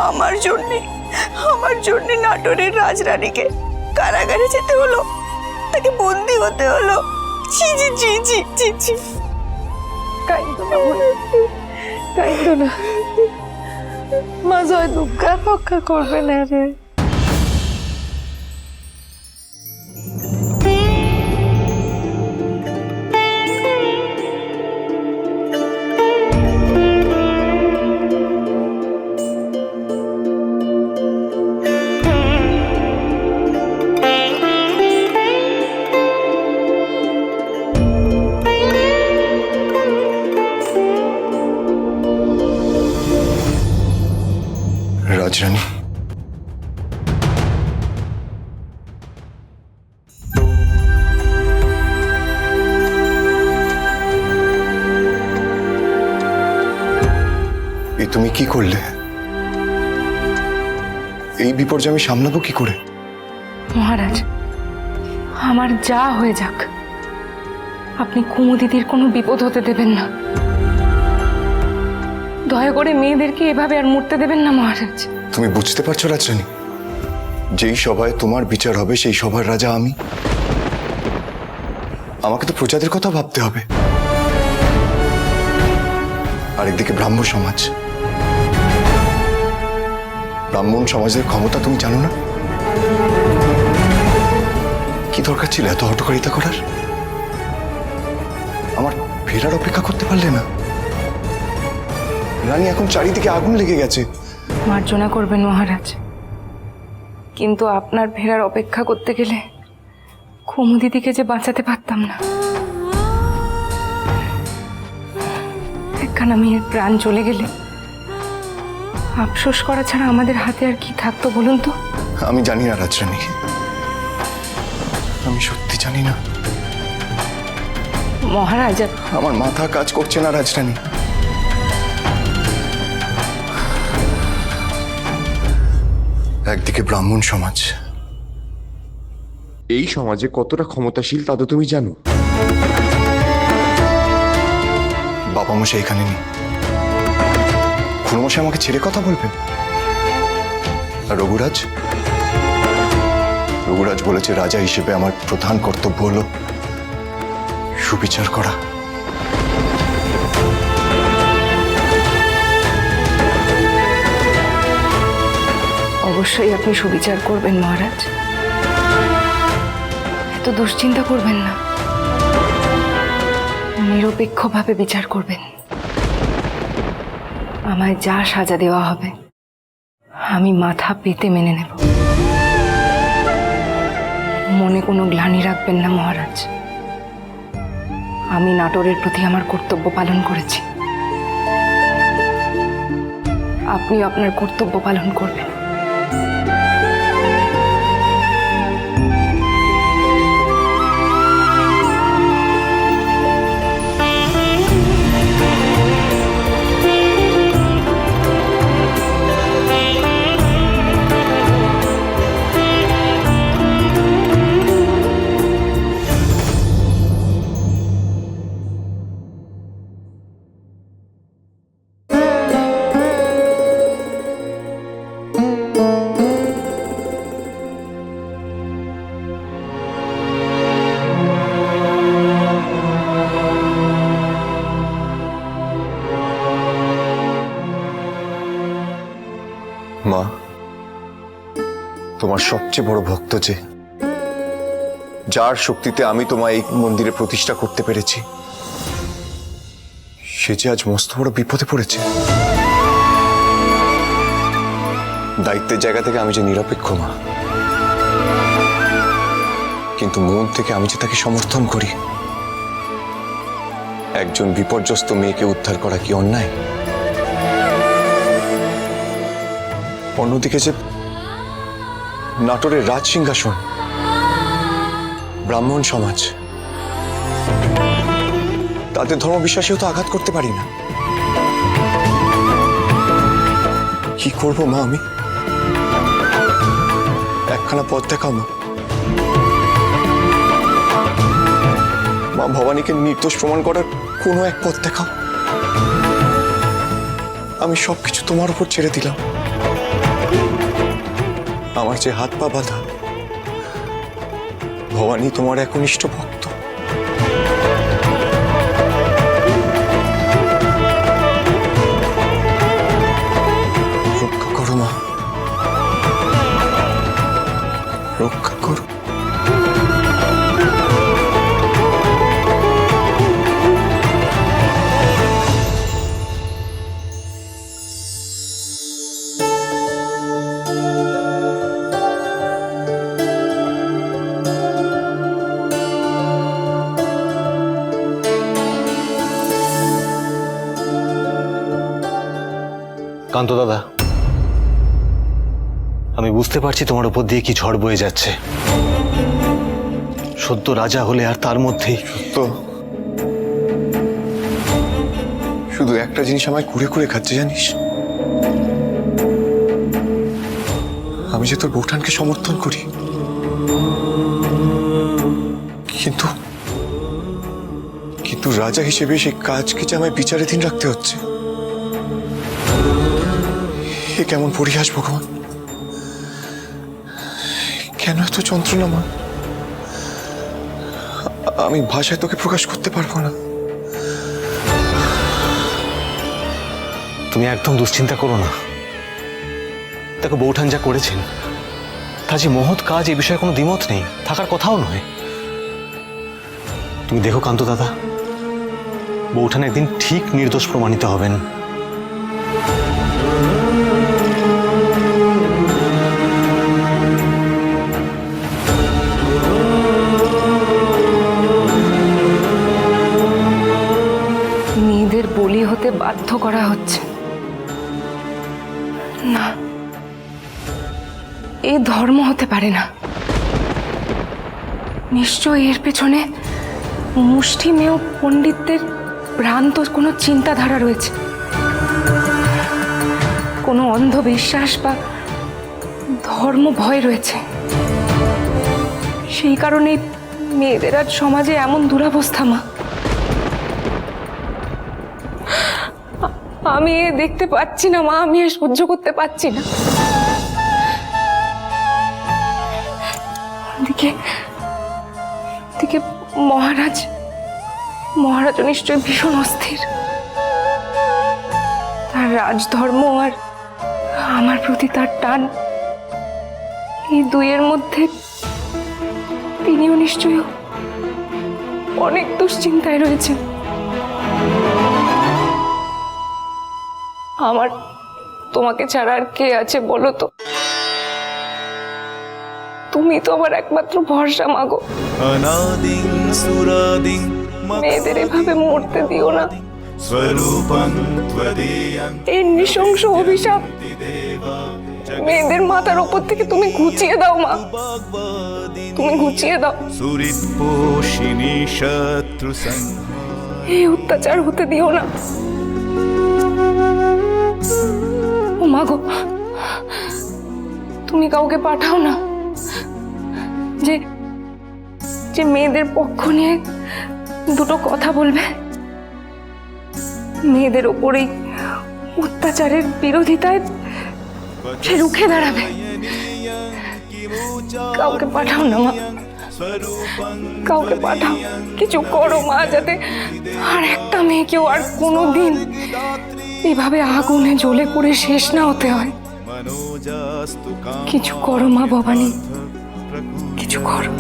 আমার জন্য নাটোরের রাজরানীকে কারাগারে যেতে হলো, তাকে বন্দি হতে হলো। ছি ছি ছি ছি ছি ছি। কাইন্দো না বোন, কাইন্দো না। মা জয় দুর্গা রক্ষা করবে না রে। রাজরানী, এ তুমি কি করলে? এই বিপর্যয় আমি সামলাবো কি করে? মহারাজ, আমার যা হয়ে যাক, আপনি কুমুদিদির কোনো বিপদ হতে দেবেন না। দয়া করে মেয়েদেরকে এভাবে আর মরতে দেবেন না মহারাজ। তুমি বুঝতে পারছো রাজরানী, যেই সভায় তোমার বিচার হবে সেই সভার রাজা আমি। আমাকে তো প্রজাদের কথা ভাবতে হবে। আরেকদিকে ব্রাহ্মণ সমাজ, ব্রাহ্মণ সমাজের ক্ষমতা তুমি জানো না? কি দরকার ছিল এত হঠকারিতা করার? আমার ফেরার অপেক্ষা করতে পারলে না? রানী, এখন চারিদিকে আগুন লেগে গেছে। মার্জনা করবেন মহারাজ, কিন্তু আপনার ফেরার অপেক্ষা করতে গেলে কুমুদিদিকে যে বাঁচাতে পারতাম না। একখানা মেয়ের প্রাণ চলে গেলে আফসোস করা ছাড়া আমাদের হাতে আর কি থাকতো বলুন তো? আমি জানি না রাজরানী, আমি সত্যি জানি না। মহারাজ, আমার মাথা কাজ করছে না রাজরানী। একদিকে ব্রাহ্মণ সমাজ, এই সমাজে কতটা ক্ষমতাশীল তা তো তুমি জানো। বাবা মশাই এখানে নেই, খুড়মশাই আমাকে ছেড়ে কথা বলবেন? আর রঘুরাজ বলেছে রাজা হিসেবে আমার প্রধান কর্তব্য হলো সুবিচার করা। অবশ্যই আপনি সুবিচার করবেন মহারাজ, এত দুশ্চিন্তা করবেন না। নিরপেক্ষভাবে বিচার করবেন। আমায় যা সাজা দেওয়া হবে আমি মাথা পেতে মেনে নেব। মনে কোনো গ্লানি রাখবেন না মহারাজ। আমি নাটোরের প্রতি আমার কর্তব্য পালন করেছি, আপনিও আপনার কর্তব্য পালন করবেন। মা, তোমার সবচেয়ে বড় ভক্ত যে, যার শক্তিতে আমি তোমায় এই মন্দিরে প্রতিষ্ঠা করতে পেরেছি, সে যে আজ মস্ত বড় বিপদে পড়েছে। দায়িত্বের জায়গা থেকে আমি যে নিরপেক্ষ মা, কিন্তু মন থেকে আমি যে তাকে সমর্থন করি। একজন বিপর্যস্ত মেয়েকে উদ্ধার করা কি অন্যায়? অন্যদিকে যে নাটোরের রাজ সিংহাসন, ব্রাহ্মণ সমাজ, তাদের ধর্মবিশ্বাসেও তো আঘাত করতে পারি না। কি করবো মা আমি? একখানা পথ দেখাও মা। মা ভবানীকে নির্দোষ প্রমাণ করার কোনো এক পথ দেখাও। আমি সবকিছু তোমার উপর ছেড়ে দিলাম। আমার যে হাত পা বাঁধা, ভবানী তোমার একনিষ্ঠ ভক্ত। রক্ষা করো মা, রক্ষা করো। কান্ত দাদা, আমি বুঝতে পারছি তোমার উপর দিয়ে কি ঝড় বয়ে যাচ্ছে। সদ্য রাজা হলে আর তার মধ্যেই তো শুধু একটা জিনিস আমায় কুড়ে কুড়ে খাচ্ছে জানিস, আমি যে তোর বৌঠানকে সমর্থন করি, কিন্তু কিন্তু রাজা হিসেবে সেই কাজকে যে আমায় বিচারাধীন রাখতে হচ্ছে। এ কেমন পরিহাস ভগবান, কেন এত যন্ত্রণা মা? আমি ভাষায় তোকে প্রকাশ করতে পারবো না। তুমি একদম দুশ্চিন্তা করো না। দেখো, বৌঠান যা করেছেন তা যে মহৎ কাজ, এ বিষয়ে কোনো দ্বিমত নেই, থাকার কথাও নয়। তুমি দেখো কান্ত দাদা, বৌঠান একদিন ঠিক নির্দোষ প্রমাণিত হবেন। মেয়েদের বলি হতে বাধ্য করা হচ্ছে না, এ ধর্ম হতে পারে না। নিশ্চয়ই এর পেছনে মুষ্টিমেয় পণ্ডিতদের ভ্রান্ত কোনো চিন্তাধারা রয়েছে, কোনো অন্ধবিশ্বাস বা ধর্ম ভয় রয়েছে। সেই কারণে মেয়েদের আজ সমাজে এমন দুরবস্থা। মা, আমি এ দেখতে পাচ্ছি না মা, আমি এ সহ্য করতে পারছি না। দিকে দিকে মহারাজ নিশ্চয় ভীষণ অস্থির। তার রাজধর্ম আর আমার প্রতি তার টান, এই দুইয়ের মধ্যে তিনিও নিশ্চয় অনেক দুশ্চিন্তায় রয়েছেন। আমার তোমাকে ছাড়া আর কে আছে বলো তো? তুমি তো আমার একমাত্র ভরসা মাগো। মেয়েদের এভাবে মরতে দিও না। এই নৃশংস অভিশাপ মেয়েদের মাথার ওপর থেকে তুমি ঘুচিয়ে দাও মা, তুমি ঘুচিয়ে দাও। এই অত্যাচার হতে দিও না। ও মাগো, তুমি কাউকে পাঠাও না যে যে মেয়েদের পক্ষ নিয়ে দুটো কথা বলবে, মেয়েদের ওপরেই অত্যাচারের বিরোধিতায় সে রুখে দাঁড়াবে। কাউকে পাঠাও না মা, কাউকে পাঠাও, কিছু করো মা, যাতে আর একটা মেয়েকেও আর কোনোদিন এভাবে আগুনে জ্বলে করে শেষ না হতে হয়। কিছু করো মা ভবানী, কিছু করো।